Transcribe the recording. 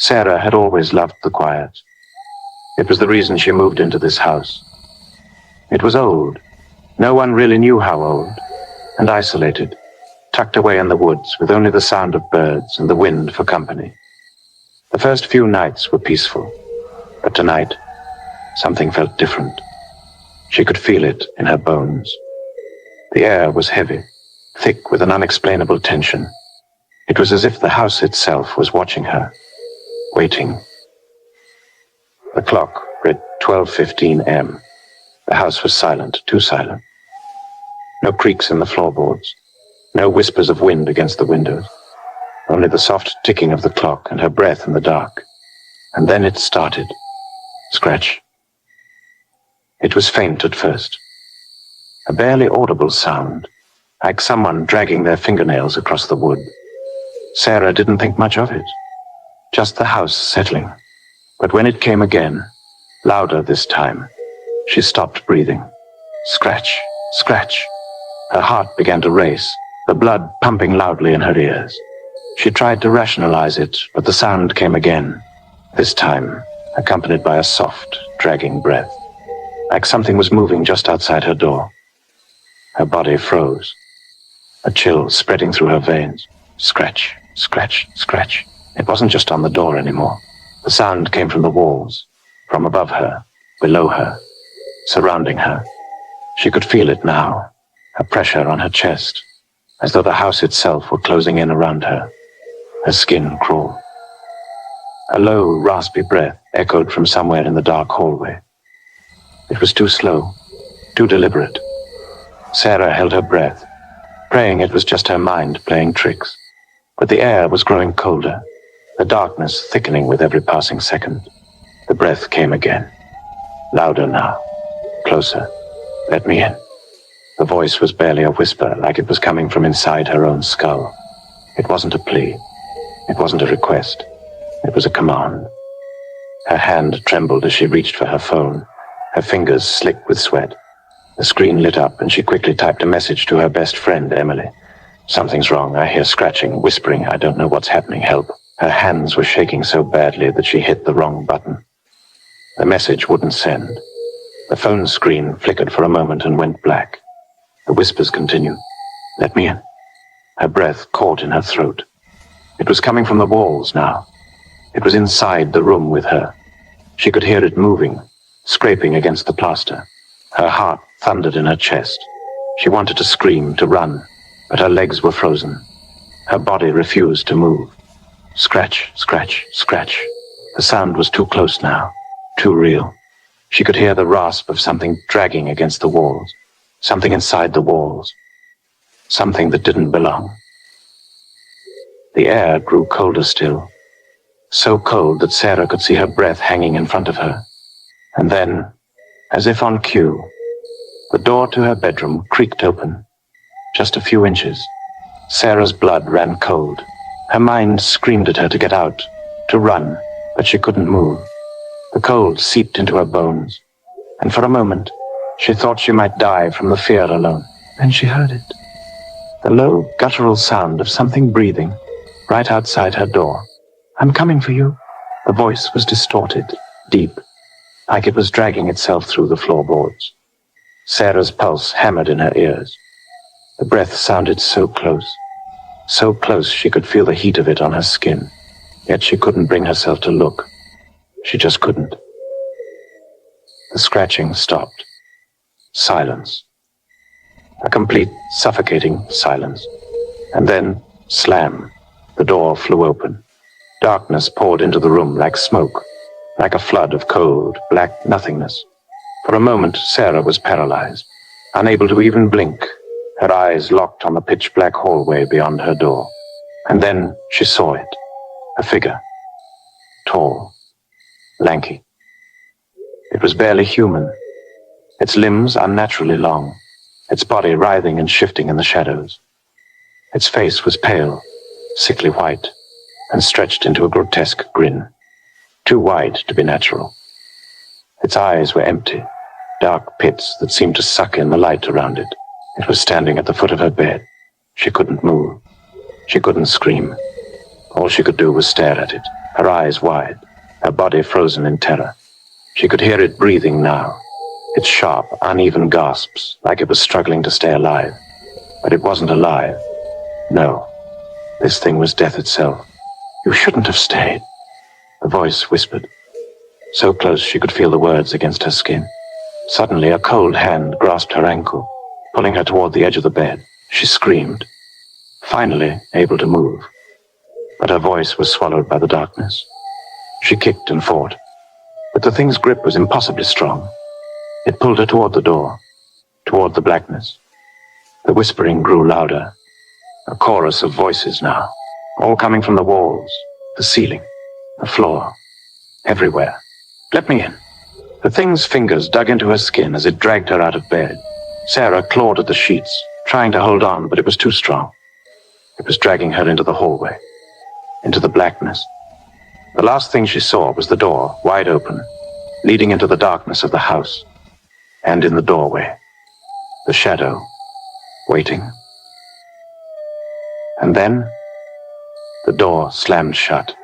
Sarah had always loved the quiet. It was the reason she moved into this house. It was old. No one really knew how old, and isolated, tucked away in the woods with only the sound of birds and the wind for company. The first few nights were peaceful, but tonight, something felt different. She could feel it in her bones. The air was heavy, thick with an unexplainable tension. It was as if the house itself was watching her, waiting. The clock read 12:15 m. The house was silent, too silent. No creaks in the floorboards, no whispers of wind against the windows, only the soft ticking of the clock and her breath in the dark. And then it started. Scratch. It was faint at first, a barely audible sound, like someone dragging their fingernails across the wood. Sarah didn't think much of it, just the house settling. But when it came again, louder this time, she stopped breathing. Scratch, scratch. Her heart began to race, the blood pumping loudly in her ears. She tried to rationalize it, but the sound came again, this time accompanied by a soft, dragging breath, like something was moving just outside her door. Her body froze, a chill spreading through her veins. Scratch, scratch, scratch. It wasn't just on the door anymore. The sound came from the walls, from above her, below her, surrounding her. She could feel it now, a pressure on her chest, as though the house itself were closing in around her. Her skin crawled. A low, raspy breath echoed from somewhere in the dark hallway. It was too slow, too deliberate. Sarah held her breath, praying it was just her mind playing tricks. But the air was growing colder, the darkness thickening with every passing second. The breath came again, louder now, closer. Let me in. The voice was barely a whisper, like it was coming from inside her own skull. It wasn't a plea. It wasn't a request. It was a command. Her hand trembled as she reached for her phone, her fingers slick with sweat. The screen lit up and she quickly typed a message to her best friend, Emily. Something's wrong. I hear scratching, whispering. I don't know what's happening. Help. Her hands were shaking so badly that she hit the wrong button. The message wouldn't send. The phone screen flickered for a moment and went black. The whispers continued. Let me in. Her breath caught in her throat. It was coming from the walls now. It was inside the room with her. She could hear it moving, scraping against the plaster. Her heart thundered in her chest. She wanted to scream, to run, but her legs were frozen. Her body refused to move. Scratch, scratch, scratch. The sound was too close now, too real. She could hear the rasp of something dragging against the walls, something inside the walls, something that didn't belong. The air grew colder still, so cold that Sarah could see her breath hanging in front of her. And then, as if on cue, the door to her bedroom creaked open, just a few inches. Sarah's blood ran cold. Her mind screamed at her to get out, to run, but she couldn't move. The cold seeped into her bones, and for a moment, she thought she might die from the fear alone. Then she heard it. The low, guttural sound of something breathing right outside her door. I'm coming for you. The voice was distorted, deep, like it was dragging itself through the floorboards. Sarah's pulse hammered in her ears. The breath sounded so close she could feel the heat of it on her skin. Yet she couldn't bring herself to look. She just couldn't. The scratching stopped. Silence. A complete, suffocating silence. And then, slam, the door flew open. Darkness poured into the room like smoke, like a flood of cold, black nothingness. For a moment, Sarah was paralyzed, unable to even blink, her eyes locked on the pitch-black hallway beyond her door. And then she saw it, a figure, tall, lanky. It was barely human, its limbs unnaturally long, its body writhing and shifting in the shadows. Its face was pale, sickly white, and stretched into a grotesque grin, too wide to be natural. Its eyes were empty, dark pits that seemed to suck in the light around it. It was standing at the foot of her bed. She couldn't move. She couldn't scream. All she could do was stare at it, her eyes wide, her body frozen in terror. She could hear it breathing now, its sharp, uneven gasps, like it was struggling to stay alive. But it wasn't alive. No, this thing was death itself. You shouldn't have stayed, the voice whispered, so close she could feel the words against her skin. Suddenly, a cold hand grasped her ankle, pulling her toward the edge of the bed. She screamed, finally able to move. But her voice was swallowed by the darkness. She kicked and fought, but the thing's grip was impossibly strong. It pulled her toward the door, toward the blackness. The whispering grew louder, a chorus of voices now, all coming from the walls, the ceiling, the floor, everywhere. Let me in. The thing's fingers dug into her skin as it dragged her out of bed. Sarah clawed at the sheets, trying to hold on, but it was too strong. It was dragging her into the hallway, into the blackness. The last thing she saw was the door, wide open, leading into the darkness of the house. And in the doorway, the shadow, waiting. And then, the door slammed shut.